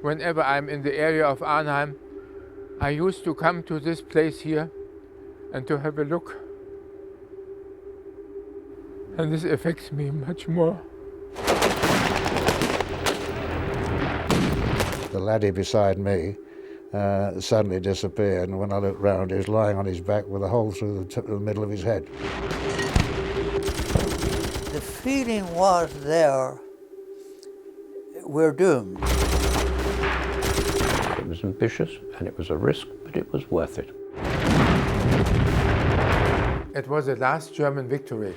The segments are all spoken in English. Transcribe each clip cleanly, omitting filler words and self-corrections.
Whenever I'm in the area of Arnhem, I used to come to this place here and to have a look. And this affects me much more. The laddie beside me suddenly disappeared, and when I looked round, he was lying on his back with a hole through the middle of his head. The feeling was there, we're doomed. It was ambitious and it was a risk, but it was worth it. It was the last German victory.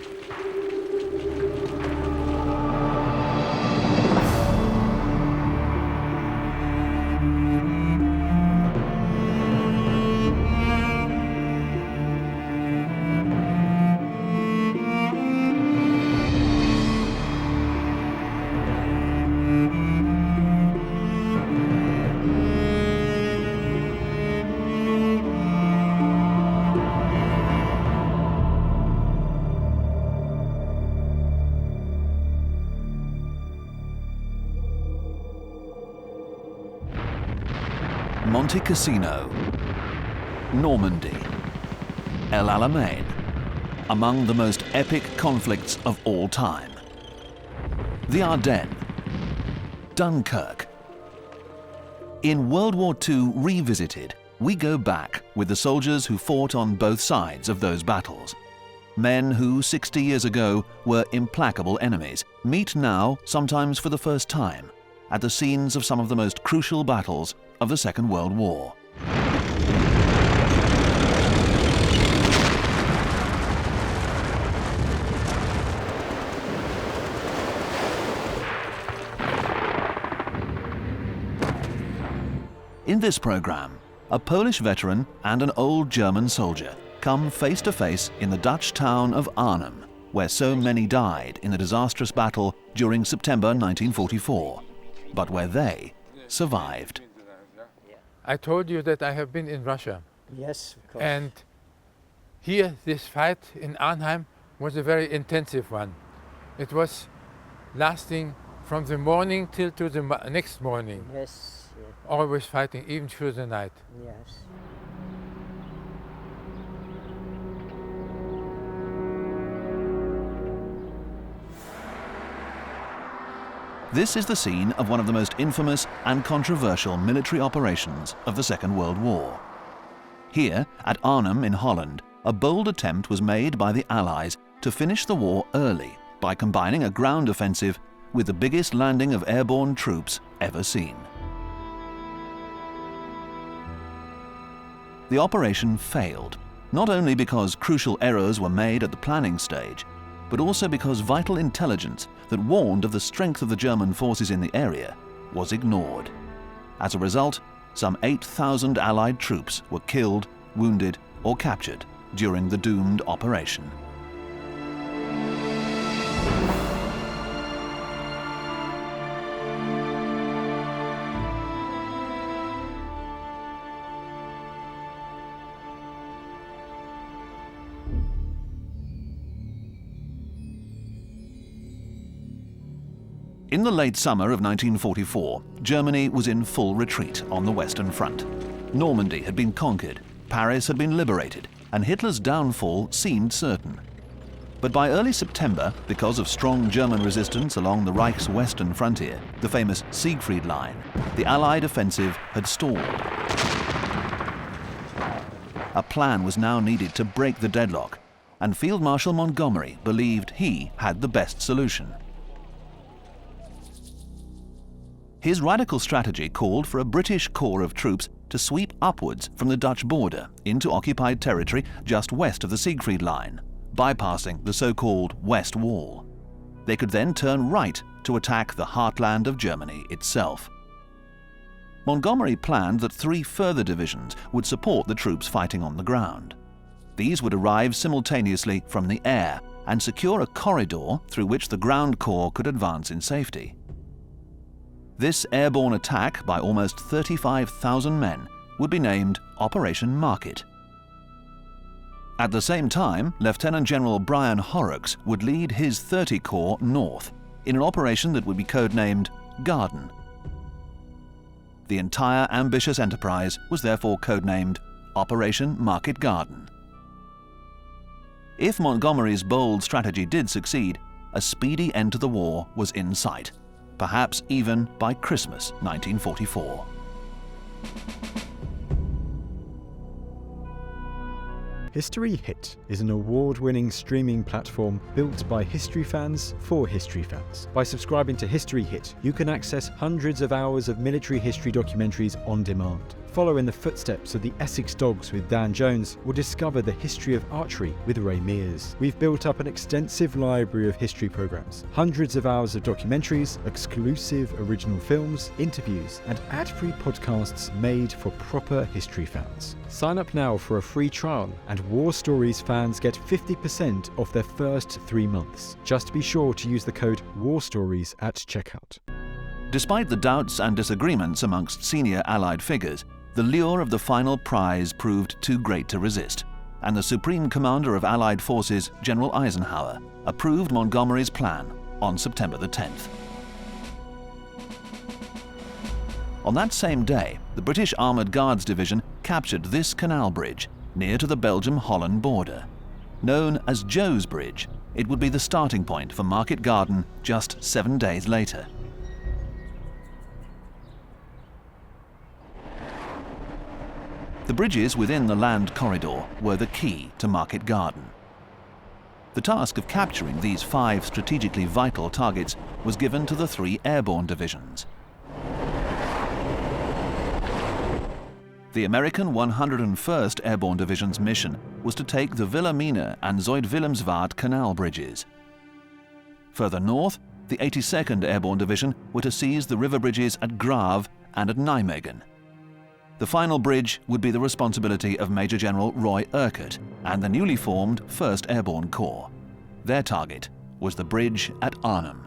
Monte Cassino, Normandy, El Alamein, among the most epic conflicts of all time. The Ardennes, Dunkirk. In World War II Revisited, we go back with the soldiers who fought on both sides of those battles. Men who 60 years ago were implacable enemies meet now, sometimes for the first time, at the scenes of some of the most crucial battles of the Second World War. In this program, a Polish veteran and an old German soldier come face to face in the Dutch town of Arnhem, where so many died in the disastrous battle during September 1944, but where they survived. I told you that I have been in Russia. Yes, of course. And here, this fight in Arnhem was a very intensive one. It was lasting from the morning till to the next morning. Yes. Always fighting, even through the night. Yes. This is the scene of one of the most infamous and controversial military operations of the Second World War. Here, at Arnhem in Holland, a bold attempt was made by the Allies to finish the war early by combining a ground offensive with the biggest landing of airborne troops ever seen. The operation failed, not only because crucial errors were made at the planning stage, but also because vital intelligence that warned of the strength of the German forces in the area was ignored. As a result, some 8,000 Allied troops were killed, wounded, or captured during the doomed operation. In the late summer of 1944, Germany was in full retreat on the Western Front. Normandy had been conquered, Paris had been liberated, and Hitler's downfall seemed certain. But by early September, because of strong German resistance along the Reich's western frontier, the famous Siegfried Line, the Allied offensive had stalled. A plan was now needed to break the deadlock, and Field Marshal Montgomery believed he had the best solution. His radical strategy called for a British corps of troops to sweep upwards from the Dutch border into occupied territory just west of the Siegfried Line, bypassing the so-called West Wall. They could then turn right to attack the heartland of Germany itself. Montgomery planned that 3 further divisions would support the troops fighting on the ground. These would arrive simultaneously from the air and secure a corridor through which the ground corps could advance in safety. This airborne attack by almost 35,000 men would be named Operation Market. At the same time, Lieutenant General Brian Horrocks would lead his 30 Corps north in an operation that would be codenamed Garden. The entire ambitious enterprise was therefore codenamed Operation Market Garden. If Montgomery's bold strategy did succeed, a speedy end to the war was in sight, perhaps even by Christmas 1944. History Hit is an award-winning streaming platform built by history fans for history fans. By subscribing to History Hit, you can access hundreds of hours of military history documentaries on demand. Follow in the footsteps of the Essex Dogs with Dan Jones, or discover the history of archery with Ray Mears. We've built up an extensive library of history programs, hundreds of hours of documentaries, exclusive original films, interviews, and ad-free podcasts made for proper history fans. Sign up now for a free trial, and War Stories fans get 50% off their first 3 months. Just be sure to use the code WARSTORIES at checkout. Despite the doubts and disagreements amongst senior Allied figures, the lure of the final prize proved too great to resist, and the Supreme Commander of Allied Forces, General Eisenhower, approved Montgomery's plan on September the 10th. On that same day, the British Armoured Guards Division captured this canal bridge near to the Belgium-Holland border. Known as Joe's Bridge, it would be the starting point for Market Garden just 7 days later. The bridges within the land corridor were the key to Market Garden. The task of capturing these 5 strategically vital targets was given to the 3 airborne divisions. The American 101st Airborne Division's mission was to take the Wilhelmina and Zuid-Willemsvaart canal bridges. Further north, the 82nd Airborne Division were to seize the river bridges at Grave and at Nijmegen. The final bridge would be the responsibility of Major General Roy Urquhart and the newly formed 1st Airborne Corps. Their target was the bridge at Arnhem.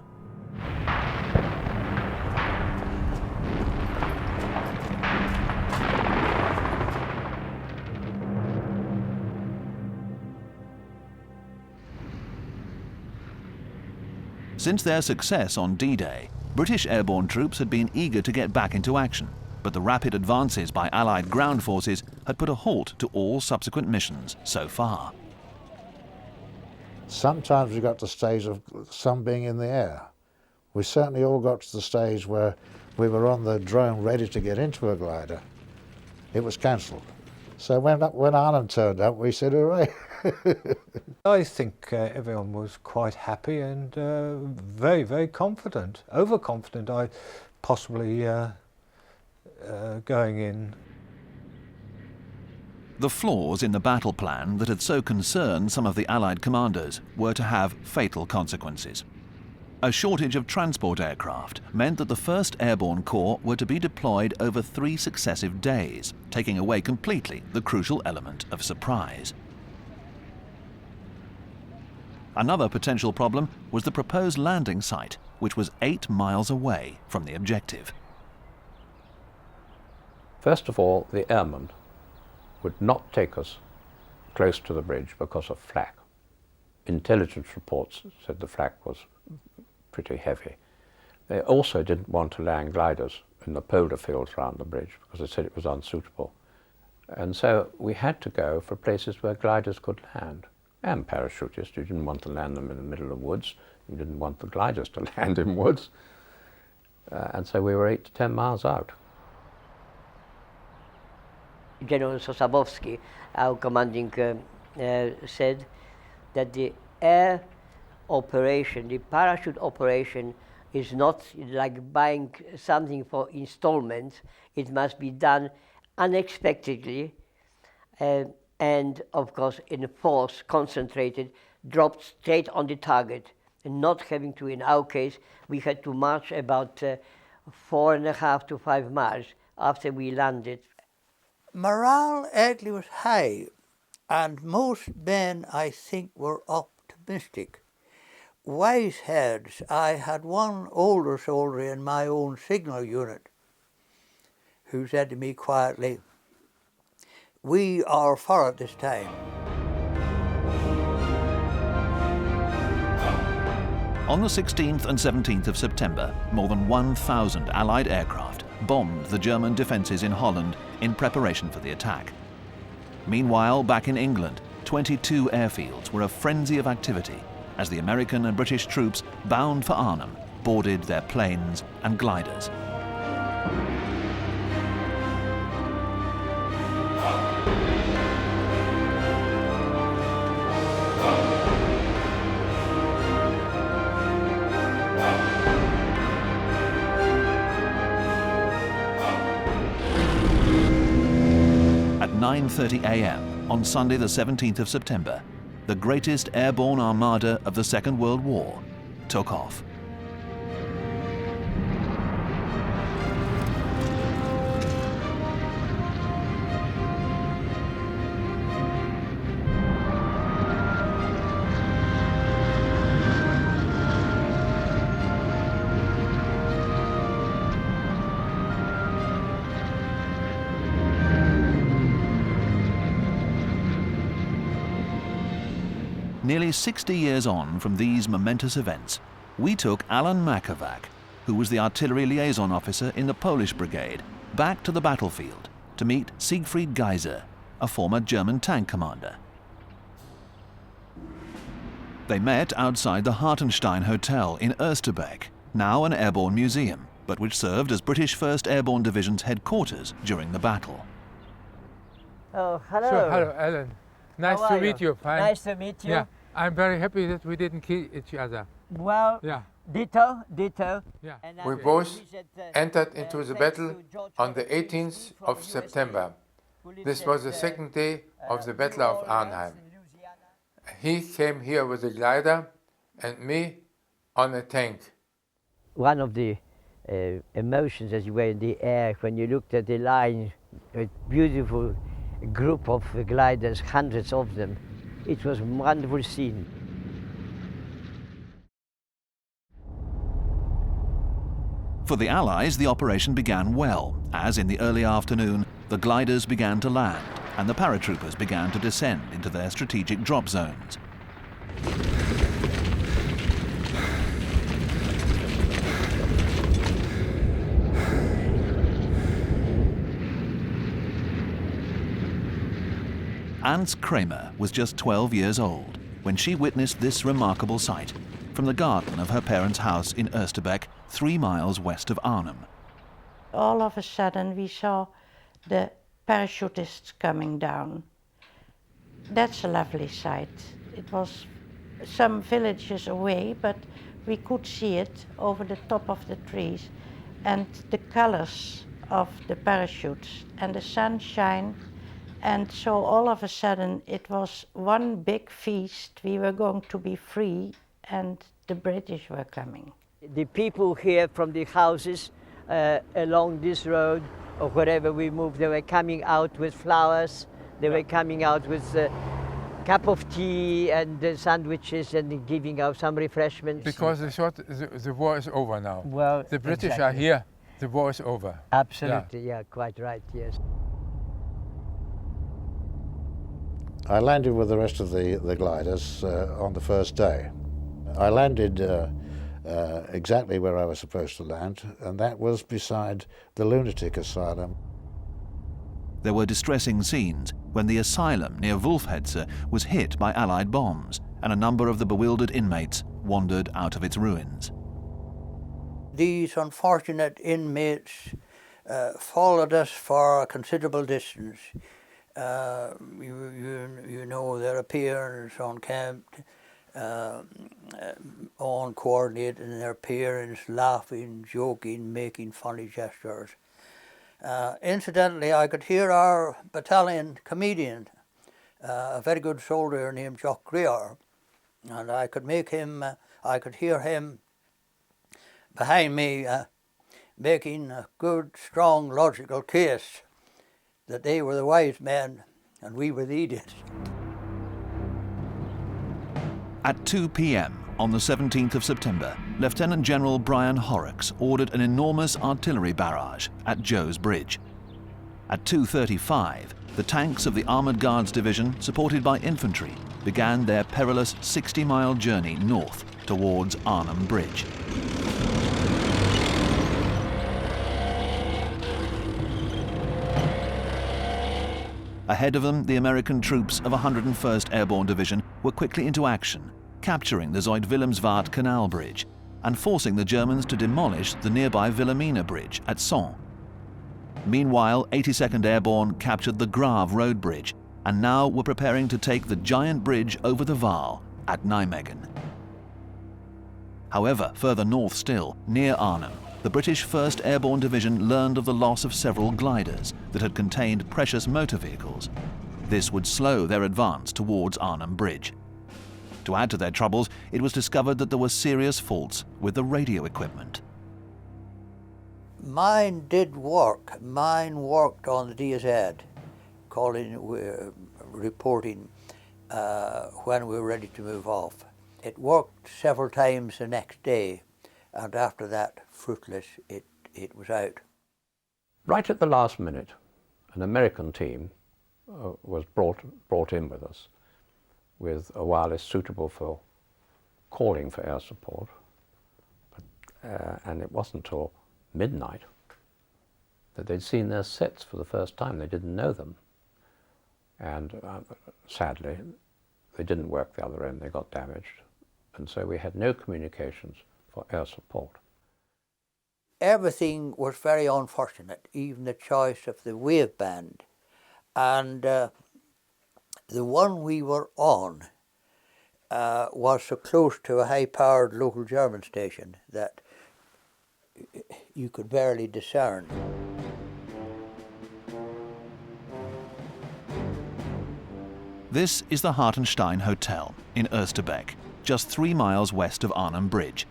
Since their success on D-Day, British airborne troops had been eager to get back into action, but the rapid advances by Allied ground forces had put a halt to all subsequent missions so far. Sometimes we got to the stage of some being in the air. We certainly all got to the stage where we were on the drone ready to get into a glider. It was cancelled. So when Arnhem turned up, we said, hooray. I think everyone was quite happy and very, very confident, overconfident, possibly going in. The flaws in the battle plan that had so concerned some of the Allied commanders were to have fatal consequences. A shortage of transport aircraft meant that the 1st Airborne Corps were to be deployed over 3 successive days, taking away completely the crucial element of surprise. Another potential problem was the proposed landing site, which was 8 miles away from the objective. First of all, the airmen would not take us close to the bridge because of flak. Intelligence reports said the flak was pretty heavy. They also didn't want to land gliders in the polar fields around the bridge because they said it was unsuitable. And so we had to go for places where gliders could land. And parachutists, you didn't want to land them in the middle of woods. You didn't want the gliders to land in woods. And so we were 8 to 10 miles out. General Sosabowski, our commanding, said that the air operation, the parachute operation, is not like buying something for installments. It must be done unexpectedly and, of course, in force, concentrated, dropped straight on the target, and not having to, in our case, we had to march about 4.5 to 5 miles after we landed. Morale actually was high, and most men, I think, were optimistic. Wise heads, I had one older soldier in my own signal unit who said to me quietly, "We are for it this time." On the 16th and 17th of September, more than 1,000 Allied aircraft bombed the German defences in Holland in preparation for the attack. Meanwhile, back in England, 22 airfields were a frenzy of activity as the American and British troops bound for Arnhem boarded their planes and gliders. At 9:30 a.m. on Sunday the 17th of September, the greatest airborne armada of the Second World War took off. Nearly 60 years on from these momentous events, we took Alan Makovac, who was the artillery liaison officer in the Polish brigade, back to the battlefield to meet Siegfried Geiser, a former German tank commander. They met outside the Hartenstein Hotel in Oosterbeek, now an airborne museum, but which served as British 1st Airborne Division's headquarters during the battle. Oh, hello. So, hello, Alan. Nice How to are meet you. Fine. Nice to meet you. Yeah, I'm very happy that we didn't kill each other. Well, Yeah, ditto, ditto. yeah. And We I'm both pleased entered into the thanks battle to George on the Hopkins 18th from of USA, September. who lives This at, was the second day of the Battle of New Orleans Arnhem. in Louisiana. He came here with a glider and me on a tank. One of the emotions as you were in the air when you looked at the line, a beautiful group of gliders, hundreds of them. It was a wonderful scene. For the Allies, the operation began well, as in the early afternoon, the gliders began to land and the paratroopers began to descend into their strategic drop zones. Ants Kramer was just 12 years old when she witnessed this remarkable sight from the garden of her parents' house in Oosterbeek, 3 miles west of Arnhem. All of a sudden we saw the parachutists coming down. That's a lovely sight. It was some villages away, but we could see it over the top of the trees, and the colors of the parachutes and the sunshine. And so all of a sudden it was one big feast. We were going to be free and the British were coming. The people here from the houses along this road or wherever we moved, they were coming out with flowers, they were coming out with a cup of tea and sandwiches and giving out some refreshments. Because the war is over now. Well, the British exactly. are here, the war is over. Absolutely, yeah, quite right, yes. I landed with the rest of the gliders on the first day. I landed exactly where I was supposed to land, and that was beside the lunatic asylum. There were distressing scenes when the asylum near Wolfhetze was hit by Allied bombs, and a number of the bewildered inmates wandered out of its ruins. These unfortunate inmates followed us for a considerable distance. You know, their appearance on camp, uncoordinated in their appearance, laughing, joking, making funny gestures. Incidentally, I could hear our battalion comedian, a very good soldier named Jock Greer, and I could hear him behind me making a good, strong, logical case that they were the wise men and we were the idiots. At 2 p.m. on the 17th of September, Lieutenant General Brian Horrocks ordered an enormous artillery barrage at Joe's Bridge. At 2:35, the tanks of the Armoured Guards Division, supported by infantry, began their perilous 60-mile journey north towards Arnhem Bridge. Ahead of them, the American troops of 101st Airborne Division were quickly into action, capturing the Zuid-Willemsvaart Canal Bridge and forcing the Germans to demolish the nearby Wilhelmina Bridge at Sons. Meanwhile, 82nd Airborne captured the Grave Road Bridge and now were preparing to take the giant bridge over the Waal at Nijmegen. However, further north still, near Arnhem, the British 1st Airborne Division learned of the loss of several gliders that had contained precious motor vehicles. This would slow their advance towards Arnhem Bridge. To add to their troubles, it was discovered that there were serious faults with the radio equipment. Mine did work. Mine worked on the DSZ, reporting when we were ready to move off. It worked several times the next day, and after that, fruitless, it was out. Right at the last minute, an American team was brought in with us with a wireless suitable for calling for air support. And it wasn't until midnight that they'd seen their sets for the first time. They didn't know them. And sadly, they didn't work the other end. They got damaged. And so we had no communications for air support. Everything was very unfortunate, even the choice of the wave band. And the one we were on was so close to a high-powered local German station that you could barely discern. This is the Hartenstein Hotel in Oosterbeek, just 3 miles west of Arnhem Bridge.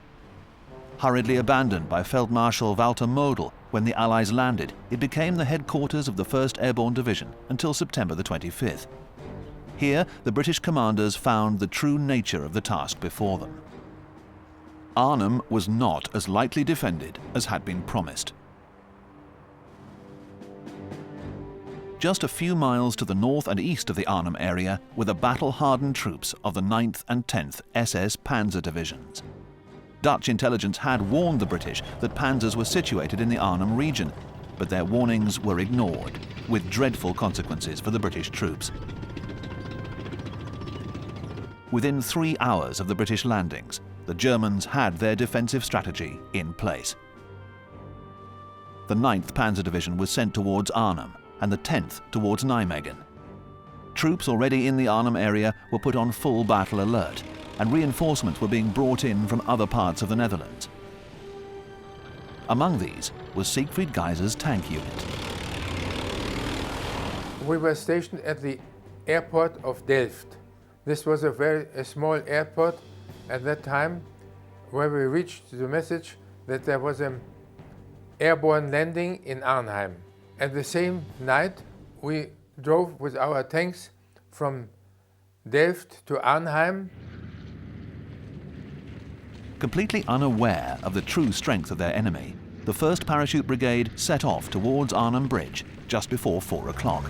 Hurriedly abandoned by Feldmarschall Walter Model when the Allies landed, it became the headquarters of the 1st Airborne Division until September the 25th. Here, the British commanders found the true nature of the task before them. Arnhem was not as lightly defended as had been promised. Just a few miles to the north and east of the Arnhem area were the battle-hardened troops of the 9th and 10th SS Panzer Divisions. Dutch intelligence had warned the British that panzers were situated in the Arnhem region, but their warnings were ignored, with dreadful consequences for the British troops. Within 3 hours of the British landings, the Germans had their defensive strategy in place. The 9th Panzer Division was sent towards Arnhem, and the 10th towards Nijmegen. Troops already in the Arnhem area were put on full battle alert, and reinforcements were being brought in from other parts of the Netherlands. Among these was Siegfried Geiser's tank unit. We were stationed at the airport of Delft. This was a small airport at that time, where we reached the message that there was an airborne landing in Arnhem. At the same night, we drove with our tanks from Delft to Arnhem. Completely unaware of the true strength of their enemy, the 1st Parachute Brigade set off towards Arnhem Bridge just before 4 o'clock.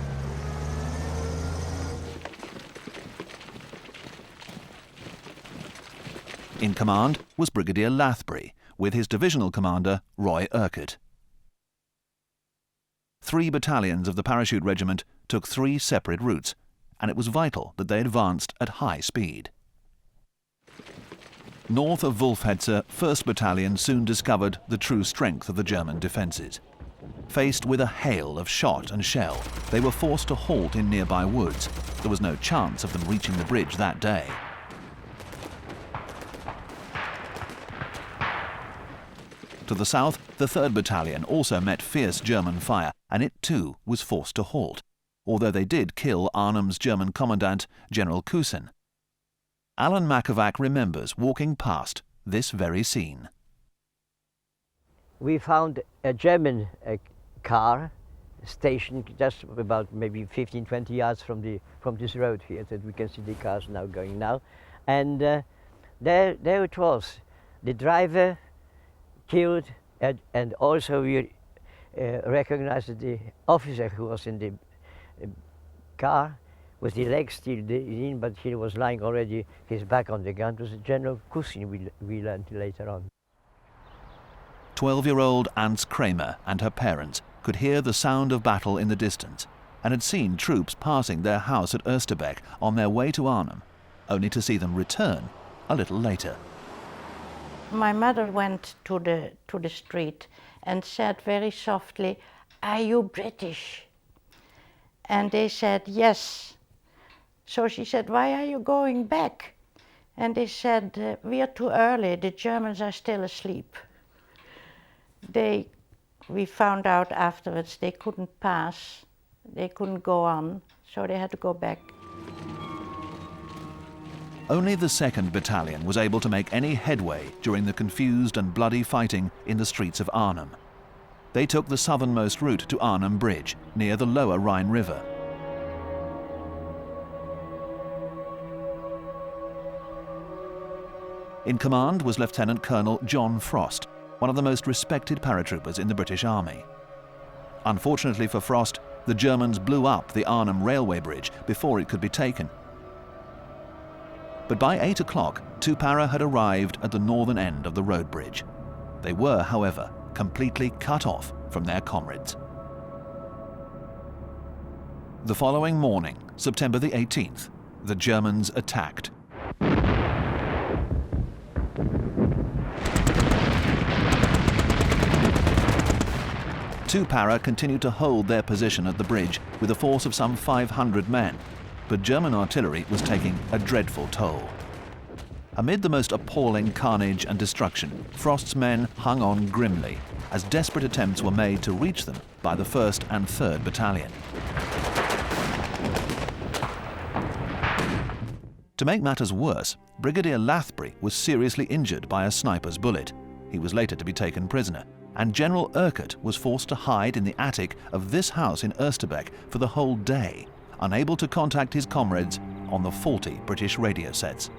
In command was Brigadier Lathbury, with his divisional commander, Roy Urquhart. 3 battalions of the Parachute Regiment took 3 separate routes, and it was vital that they advanced at high speed. North of Wolfhetze, 1st Battalion soon discovered the true strength of the German defences. Faced with a hail of shot and shell, they were forced to halt in nearby woods. There was no chance of them reaching the bridge that day. To the south, the 3rd Battalion also met fierce German fire, and it too was forced to halt, although they did kill Arnhem's German commandant, General Kusen. Alan Makovac remembers walking past this very scene. We found a German car stationed just about maybe 15-20 yards from this road here, that we can see the cars now going now. And there it was, the driver killed, and also we recognized the officer who was in the car with the legs still in, but he was lying already, his back on the gun. It was General Kusin, we learned later on. 12-year-old Ants Kramer and her parents could hear the sound of battle in the distance and had seen troops passing their house at Oosterbeek on their way to Arnhem, only to see them return a little later. My mother went to the street and said very softly, "Are you British?" And they said, "Yes." So she said, "Why are you going back?" And they said, "We are too early, the Germans are still asleep." We found out afterwards they couldn't pass, they couldn't go on, so they had to go back. Only the 2nd Battalion was able to make any headway during the confused and bloody fighting in the streets of Arnhem. They took the southernmost route to Arnhem Bridge, near the lower Rhine River. In command was Lieutenant Colonel John Frost, one of the most respected paratroopers in the British Army. Unfortunately for Frost, the Germans blew up the Arnhem railway bridge before it could be taken. But by 8 o'clock, 2 Para had arrived at the northern end of the road bridge. They were, however, completely cut off from their comrades. The following morning, September the 18th, the Germans attacked. Two Para continued to hold their position at the bridge with a force of some 500 men, but German artillery was taking a dreadful toll. Amid the most appalling carnage and destruction, Frost's men hung on grimly as desperate attempts were made to reach them by the 1st and 3rd Battalion. To make matters worse, Brigadier Lathbury was seriously injured by a sniper's bullet. He was later to be taken prisoner, and General Urquhart was forced to hide in the attic of this house in Oosterbeek for the whole day, unable to contact his comrades on the faulty British radio sets.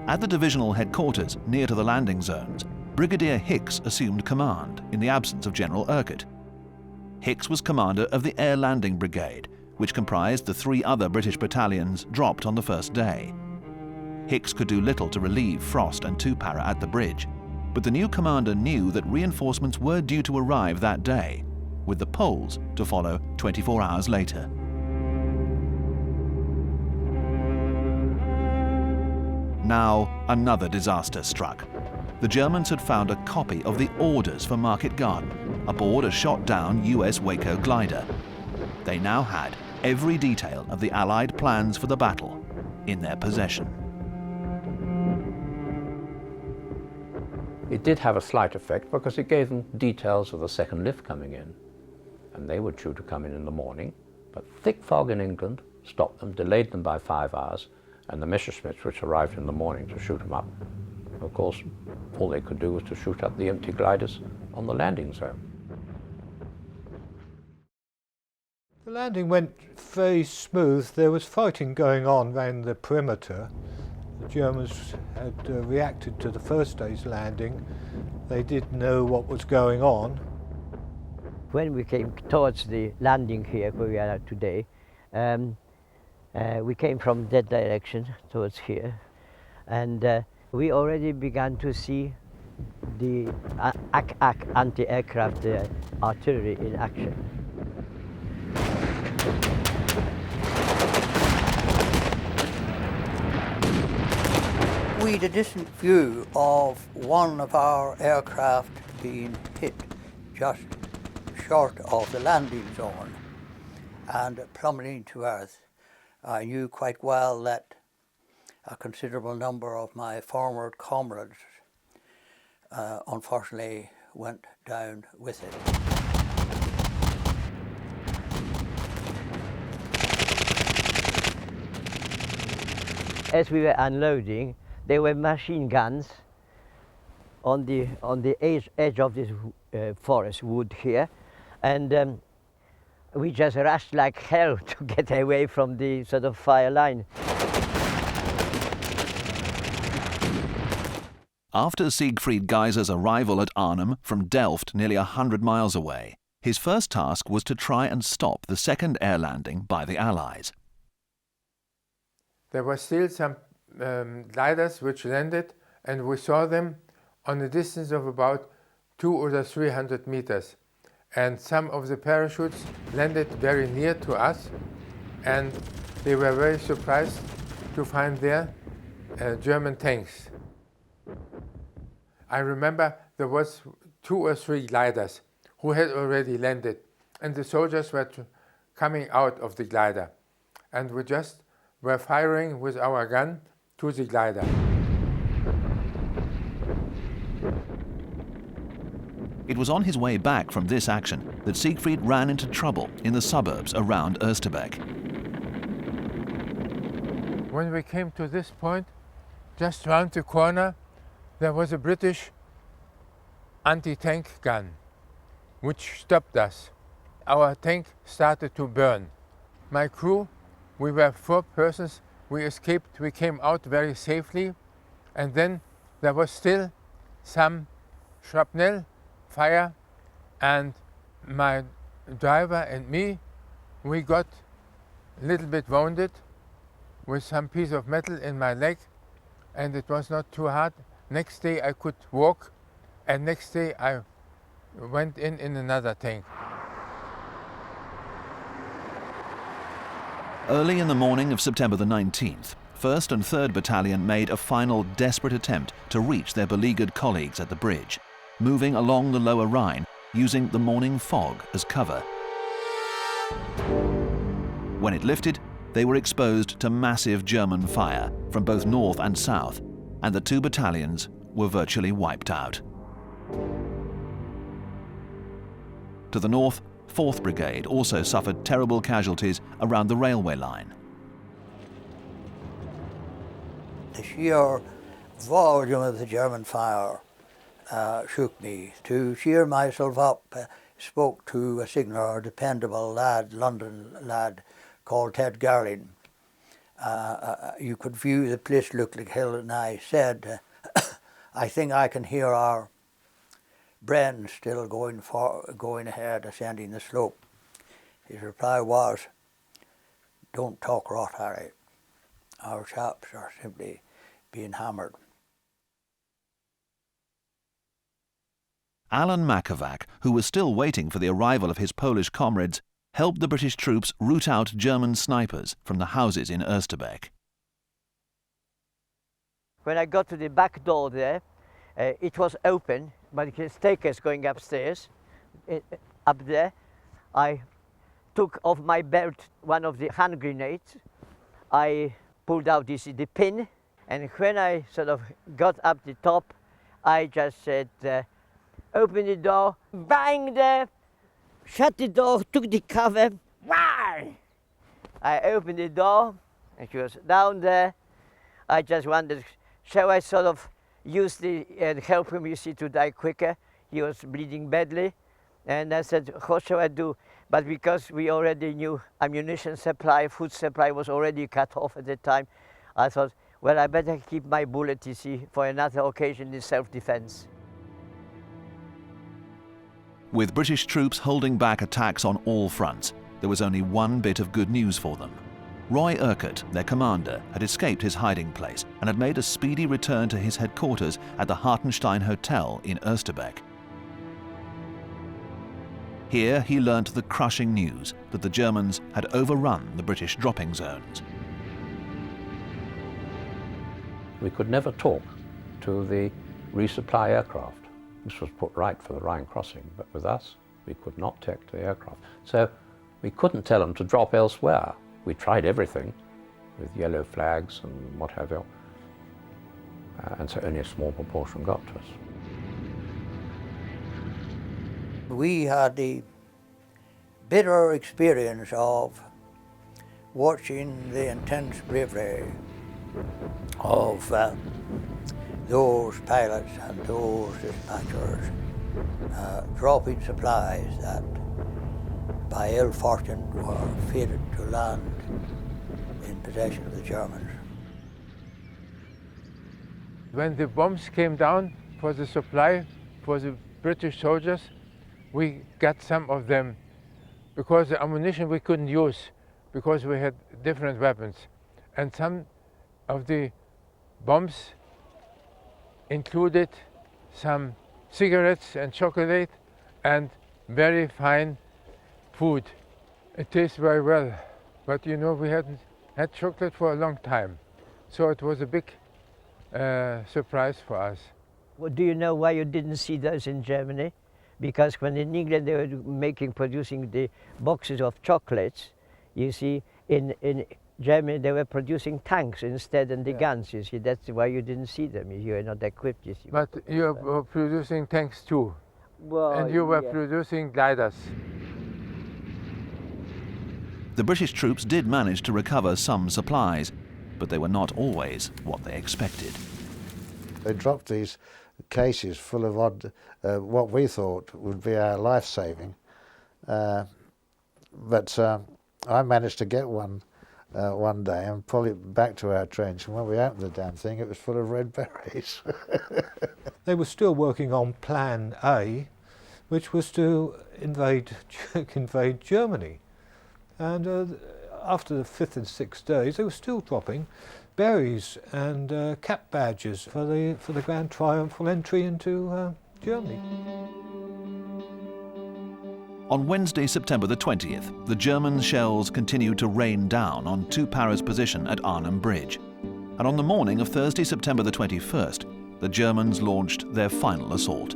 At the divisional headquarters near to the landing zones, Brigadier Hicks assumed command in the absence of General Urquhart. Hicks was commander of the Air Landing Brigade, which comprised the 3 other British battalions dropped on the first day. Hicks could do little to relieve Frost and 2 Para at the bridge, but the new commander knew that reinforcements were due to arrive that day, with the Poles to follow 24 hours later. Now, another disaster struck. The Germans had found a copy of the orders for Market Garden aboard a shot-down US Waco glider. They now had every detail of the Allied plans for the battle in their possession. It did have a slight effect because it gave them details of the second lift coming in, and they were due to come in the morning, but thick fog in England stopped them, delayed them by 5 hours, and the Messerschmitts, which arrived in the morning to shoot them up, of course, all they could do was to shoot up the empty gliders on the landing zone. The landing went very smooth. There was fighting going on around the perimeter. The Germans had reacted to the first day's landing. They didn't know what was going on. When we came towards the landing here where we are at today, we came from that direction towards here, and we already began to see the anti-aircraft artillery in action. We had a distant view of one of our aircraft being hit just short of the landing zone and plummeting to earth. I knew quite well that a considerable number of my former comrades unfortunately went down with it. As we were unloading, there were machine guns on the edge of this forest wood here, and we just rushed like hell to get away from the sort of fire line. After Siegfried Geiser's arrival at Arnhem from Delft, nearly 100 miles away, his first task was to try and stop the second air landing by the Allies. There were still some gliders which landed, and we saw them on a distance of about 200 or 300 meters. And some of the parachutes landed very near to us, and they were very surprised to find there German tanks. I remember there was 2 or 3 gliders who had already landed, and the soldiers were coming out of the glider, and we just were firing with our gun to the glider. It was on his way back from this action that Siegfried ran into trouble in the suburbs around Osterbeek. When we came to this point, just round the corner, there was a British anti-tank gun, which stopped us. Our tank started to burn. My crew, we were 4 persons, we escaped, we came out very safely, and then there was still some shrapnel fire, and my driver and me, we got a little bit wounded with some piece of metal in my leg, and it was not too hard. Next day I could walk, and next day I went in another tank. Early in the morning of September the 19th, 1st and 3rd Battalion made a final desperate attempt to reach their beleaguered colleagues at the bridge, moving along the lower Rhine using the morning fog as cover. When it lifted, they were exposed to massive German fire from both north and south, and the 2 battalions were virtually wiped out. To the north, 4th Brigade also suffered terrible casualties around the railway line. The sheer volume of the German fire shook me. To cheer myself up, spoke to a signaller, a dependable lad, London lad, called Ted Garling. You could view the place looked like hell, and I said, I think I can hear our Bren still going ahead, ascending the slope. His reply was, don't talk rot, Harry. Our chaps are simply being hammered. Alan Makovac, who was still waiting for the arrival of his Polish comrades, helped the British troops root out German snipers from the houses in Osterbeek. When I got to the back door there, it was open, but the staircase going upstairs. Up there, I took off my belt one of the hand grenades. I pulled out the pin, and when I sort of got up the top, I just said, open the door, bang there, shut the door, took the cover, why? I opened the door, and she was down there. I just wondered, shall I sort of use the help him, you see, to die quicker? He was bleeding badly, and I said, what shall I do? But because we already knew ammunition supply, food supply was already cut off at the time, I thought, well, I better keep my bullet, you see, for another occasion in self-defense. With British troops holding back attacks on all fronts, there was only one bit of good news for them. Roy Urquhart, their commander, had escaped his hiding place and had made a speedy return to his headquarters at the Hartenstein Hotel in Osterbeek. Here he learnt the crushing news that the Germans had overrun the British dropping zones. We could never talk to the resupply aircraft. This was put right for the Rhine crossing, but with us, we could not take to the aircraft. So we couldn't tell them to drop elsewhere. We tried everything with yellow flags and what have you, and so only a small proportion got to us. We had the bitter experience of watching the intense bravery of those pilots and those dispatchers dropping supplies that by ill fortune were fated to land in possession of the Germans. When the bombs came down for the supply for the British soldiers, we got some of them because the ammunition we couldn't use because we had different weapons. And some of the bombs included some cigarettes and chocolate and very fine food. It tastes very well, but you know, we hadn't had chocolate for a long time, so it was a big surprise for us. Well, do you know why you didn't see those in Germany? Because when in England they were producing the boxes of chocolates, you see, in Germany they were producing tanks instead and the guns, you see. That's why you didn't see them. You were not equipped, you see. But you were producing tanks too, well, and you were producing gliders. The British troops did manage to recover some supplies, but they were not always what they expected. They dropped these cases full of odd, what we thought would be our life-saving. But I managed to get one day and pull it back to our trench, and when we opened the damn thing, it was full of red berries. They were still working on Plan A, which was to invade Germany. And after the 5th and 6th days, they were still dropping berries and cap badges for the grand triumphal entry into Germany. On Wednesday, September the 20th, the German shells continued to rain down on 2 Paras position at Arnhem Bridge. And on the morning of Thursday, September the 21st, the Germans launched their final assault.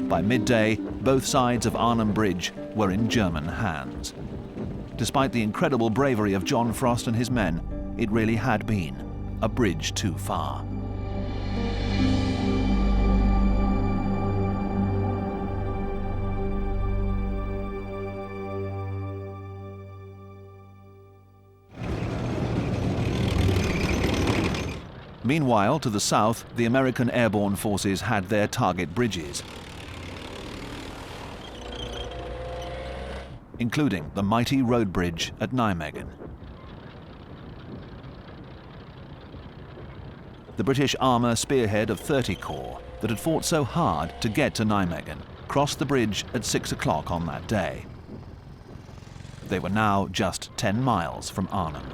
By midday, both sides of Arnhem Bridge were in German hands. Despite the incredible bravery of John Frost and his men, it really had been a bridge too far. Meanwhile, to the south, the American airborne forces had their target bridges, including the mighty road bridge at Nijmegen. The British armour spearhead of 30 Corps that had fought so hard to get to Nijmegen crossed the bridge at 6 o'clock on that day. They were now just 10 miles from Arnhem.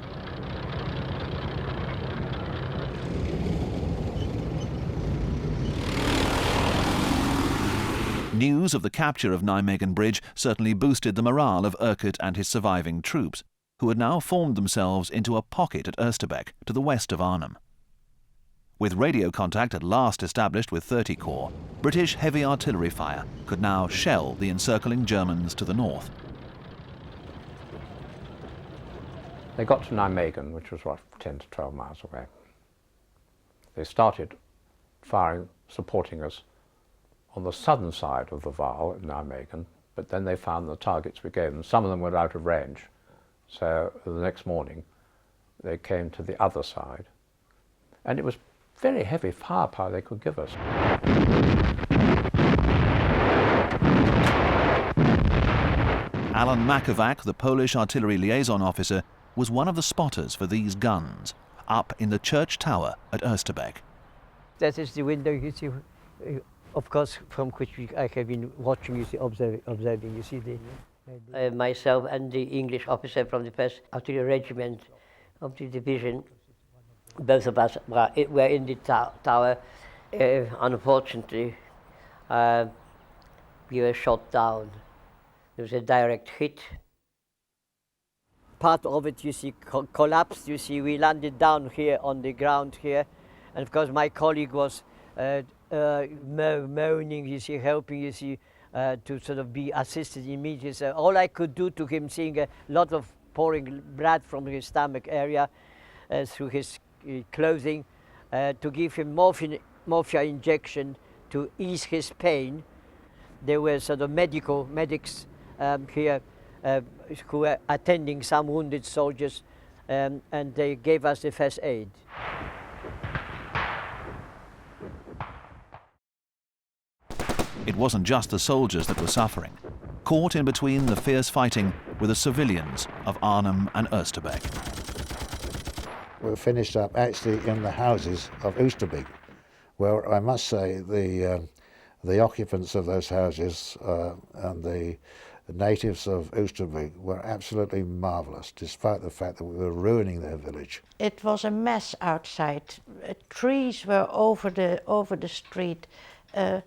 News of the capture of Nijmegen Bridge certainly boosted the morale of Urquhart and his surviving troops, who had now formed themselves into a pocket at Oosterbeek to the west of Arnhem. With radio contact at last established with 30 Corps, British heavy artillery fire could now shell the encircling Germans to the north. They got to Nijmegen, which was, 10 to 12 miles away. They started firing, supporting us on the southern side of the Waal in Nijmegen, but then they found the targets we gave them. Some of them were out of range. So the next morning, they came to the other side. And it was very heavy firepower they could give us. Alan Makovac, the Polish artillery liaison officer, was one of the spotters for these guns, up in the church tower at Oosterbeek. That is the window, you see, of course, from which I have been watching, you see, observing, you see the... myself and the English officer from the 1st Artillery Regiment of the division, both of us were in the tower. Unfortunately, we were shot down. There was a direct hit. Part of it, you see, collapsed. You see, we landed down here on the ground here. And of course, my colleague was moaning, you see, helping, you see, to sort of be assisted immediately. So all I could do to him, seeing a lot of pouring blood from his stomach area through his clothing, to give him morphia injection to ease his pain. There were sort of medics here who were attending some wounded soldiers, and they gave us the first aid. It wasn't just the soldiers that were suffering. Caught in between the fierce fighting were the civilians of Arnhem and Oosterbeek. We finished up actually in the houses of Oosterbeek, where I must say the occupants of those houses and the The natives of Oosterbeek were absolutely marvellous, despite the fact that we were ruining their village. It was a mess outside. Trees were over the street. The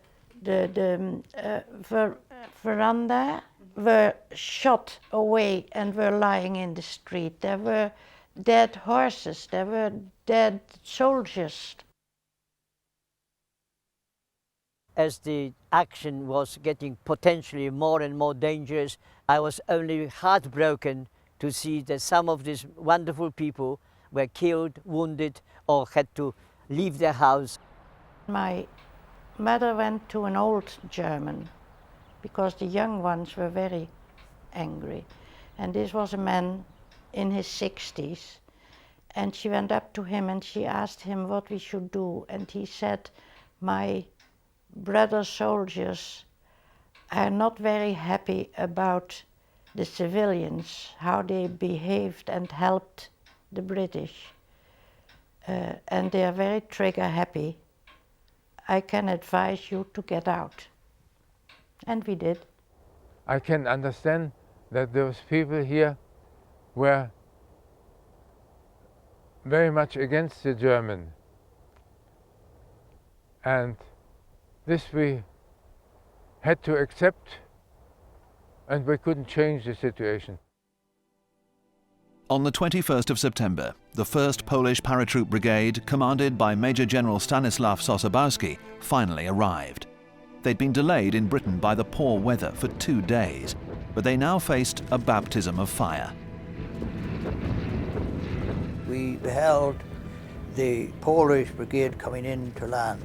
veranda were shot away and were lying in the street. There were dead horses. There were dead soldiers. As the action was getting potentially more and more dangerous, I was only heartbroken to see that some of these wonderful people were killed, wounded, or had to leave their house. My mother went to an old German because the young ones were very angry. And this was a man in his 60s. And she went up to him and she asked him what we should do. And he said, my brother soldiers are not very happy about the civilians, how they behaved and helped the British. And they are very trigger happy. I can advise you to get out. And we did. I can understand that those people here were very much against the German. And this we had to accept, and we couldn't change the situation. On the 21st of September, the 1st Polish Paratroop Brigade, commanded by Major General Stanisław Sosabowski, finally arrived. They'd been delayed in Britain by the poor weather for 2 days, but they now faced a baptism of fire. We beheld the Polish brigade coming in to land,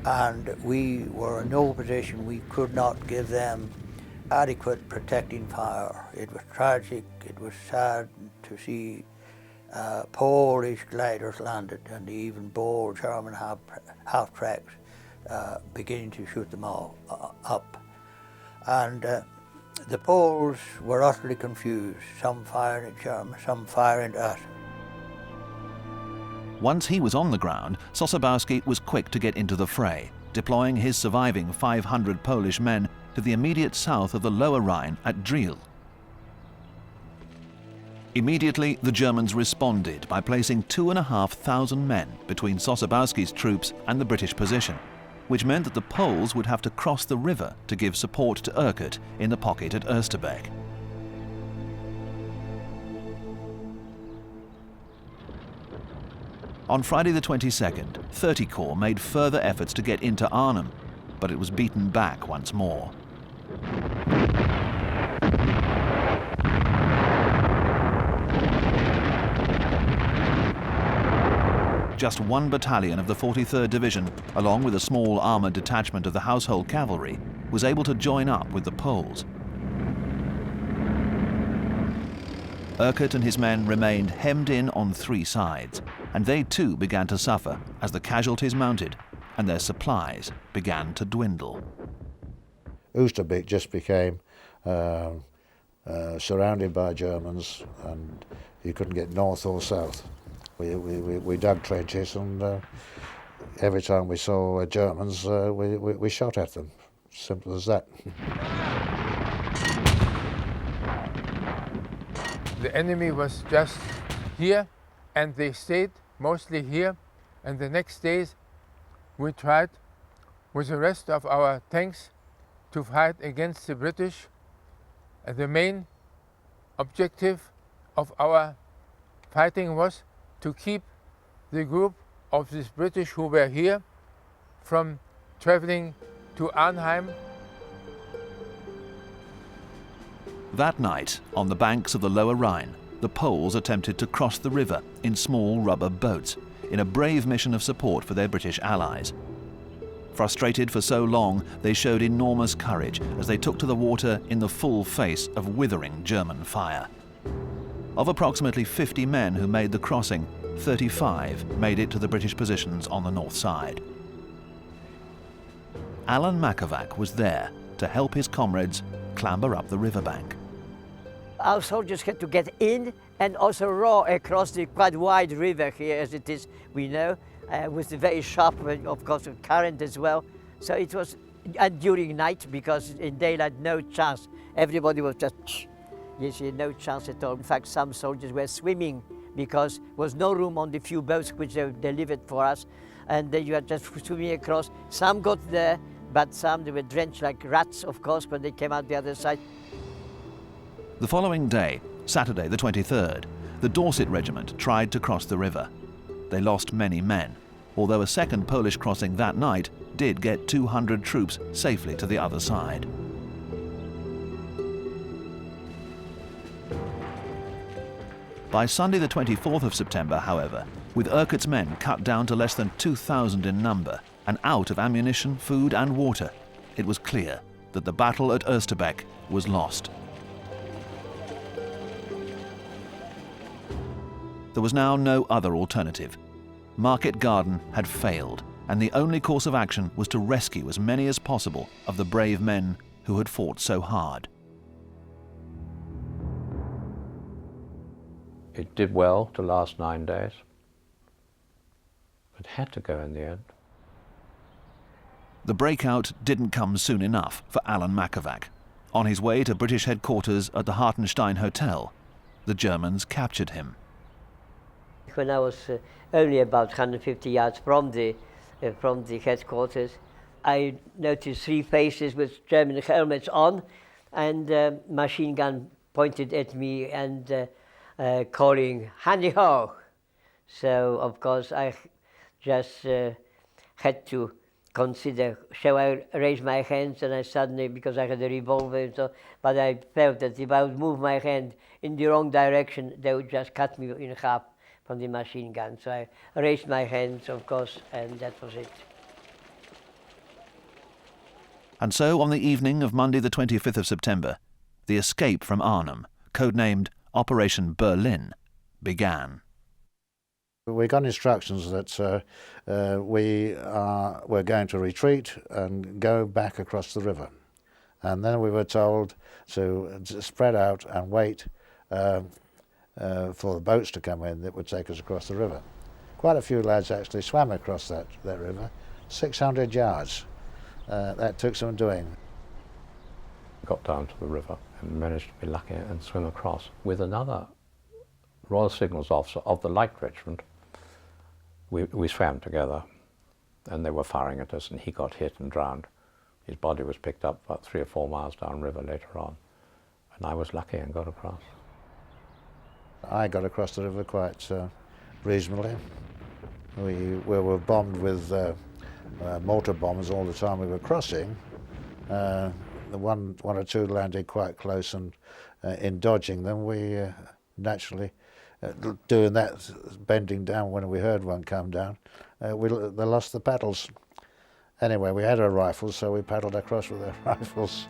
and we were in no position. We could not give them adequate protecting fire. It was tragic, it was sad to see Polish gliders landed and even bold German half-tracks beginning to shoot them all up. And the Poles were utterly confused, some firing at Germans, some firing at us. Once he was on the ground, Sosabowski was quick to get into the fray, deploying his surviving 500 Polish men to the immediate south of the Lower Rhine at Driel. Immediately, the Germans responded by placing 2,500 men between Sosabowski's troops and the British position, which meant that the Poles would have to cross the river to give support to Urquhart in the pocket at Oosterbeek. On Friday the 22nd, 30 Corps made further efforts to get into Arnhem, but it was beaten back once more. Just one battalion of the 43rd Division, along with a small armoured detachment of the Household Cavalry, was able to join up with the Poles. Urquhart and his men remained hemmed in on 3 sides, and they too began to suffer as the casualties mounted and their supplies began to dwindle. Oosterbeek just became surrounded by Germans, and you couldn't get north or south. We dug trenches, and every time we saw Germans, we shot at them. Simple as that. The enemy was just here, and they stayed mostly here. And the next days we tried with the rest of our tanks to fight against the British. And the main objective of our fighting was to keep the group of these British who were here from traveling to Arnhem. That night, on the banks of the Lower Rhine, the Poles attempted to cross the river in small rubber boats, in a brave mission of support for their British allies. Frustrated for so long, they showed enormous courage as they took to the water in the full face of withering German fire. Of approximately 50 men who made the crossing, 35 made it to the British positions on the north side. Alan Makovac was there to help his comrades clamber up the riverbank. Our soldiers had to get in and also row across the quite wide river here, as it is, we know, with the very sharp, of course, current as well. So it was and during night, because in daylight, no chance. Everybody was just, you see, no chance at all. In fact, some soldiers were swimming because there was no room on the few boats which they delivered for us, and you were just swimming across. Some got there, but some, they were drenched like rats, of course, when they came out the other side. The following day, Saturday the 23rd, the Dorset Regiment tried to cross the river. They lost many men, although a second Polish crossing that night did get 200 troops safely to the other side. By Sunday the 24th of September, however, with Urquhart's men cut down to less than 2,000 in number and out of ammunition, food and water, it was clear that the battle at Oostbeek was lost. There was now no other alternative. Market Garden had failed, and the only course of action was to rescue as many as possible of the brave men who had fought so hard. It did well to last 9 days. It had to go in the end. The breakout didn't come soon enough for Alan Makovac. On his way to British headquarters at the Hartenstein Hotel, the Germans captured him. When I was only about 150 yards from the headquarters, I noticed 3 faces with German helmets on, and machine gun pointed at me and calling "Handy ho!" So of course I just had to consider, shall I raise my hands? And I suddenly, because I had a revolver, but I felt that if I would move my hand in the wrong direction, they would just cut me in half from the machine gun. So I raised my hands, of course, and that was it. And so on the evening of Monday the 25th of September, the escape from Arnhem, codenamed Operation Berlin, began. We got instructions that we're going to retreat and go back across the river. And then we were told to spread out and wait for the boats to come in that would take us across the river. Quite a few lads actually swam across that river, 600 yards. That took some doing. Got down to the river and managed to be lucky and swim across with another Royal Signals officer of the Light Regiment. We swam together, and they were firing at us, and he got hit and drowned. His body was picked up about 3 or 4 miles downriver later on, and I was lucky and got across. I got across the river quite reasonably. We were bombed with mortar bombs all the time we were crossing. The one or two landed quite close, and in dodging them, we naturally, doing that, bending down when we heard one come down, they lost the paddles. Anyway, we had our rifles, so we paddled across with our rifles.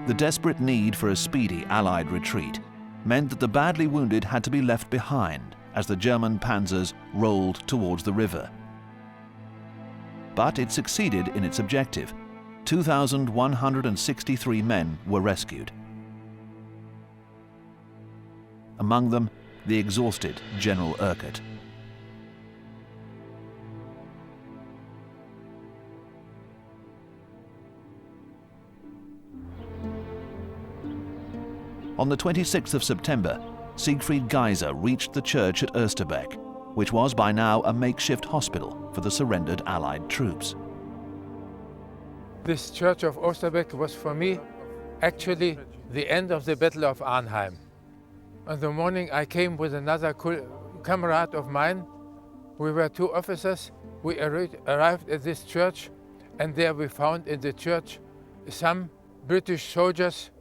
The desperate need for a speedy Allied retreat meant that the badly wounded had to be left behind as the German panzers rolled towards the river. But it succeeded in its objective. 2,163 men were rescued. Among them, the exhausted General Urquhart. On the 26th of September, Siegfried Geiser reached the church at Oostbeek, which was by now a makeshift hospital for the surrendered Allied troops. This church of Oostbeek was for me actually the end of the Battle of Arnhem. On the morning I came with another comrade of mine. We were 2 officers. We arrived at this church, and there we found in the church some British soldiers.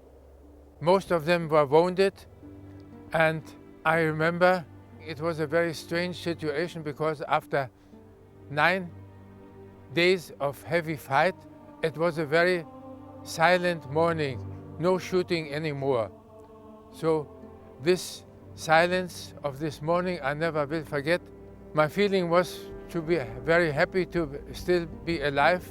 Most of them were wounded, and I remember it was a very strange situation, because after 9 days of heavy fight, it was a very silent morning, no shooting anymore. So this silence of this morning I never will forget. My feeling was to be very happy to still be alive.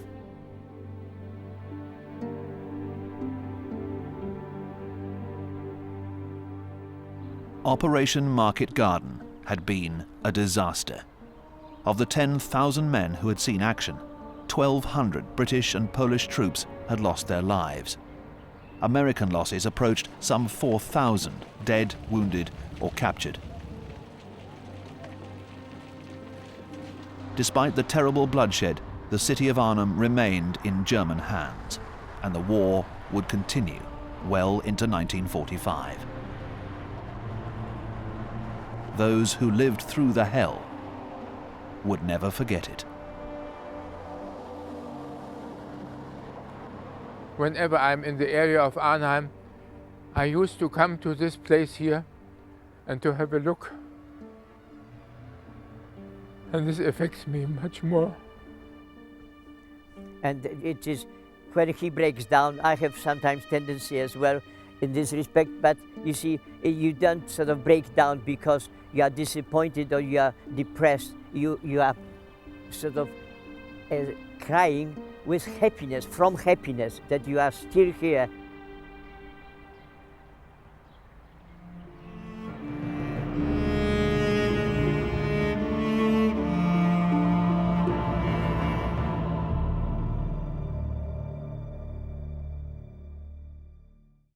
Operation Market Garden had been a disaster. Of the 10,000 men who had seen action, 1,200 British and Polish troops had lost their lives. American losses approached some 4,000 dead, wounded, or captured. Despite the terrible bloodshed, the city of Arnhem remained in German hands, and the war would continue well into 1945. Those who lived through the hell would never forget it. Whenever I'm in the area of Arnhem, I used to come to this place here and to have a look. And this affects me much more. And it is, when he breaks down, I have sometimes tendency as well in this respect, but you see, you don't sort of break down because you are disappointed or you are depressed. You are sort of crying with happiness, from happiness that you are still here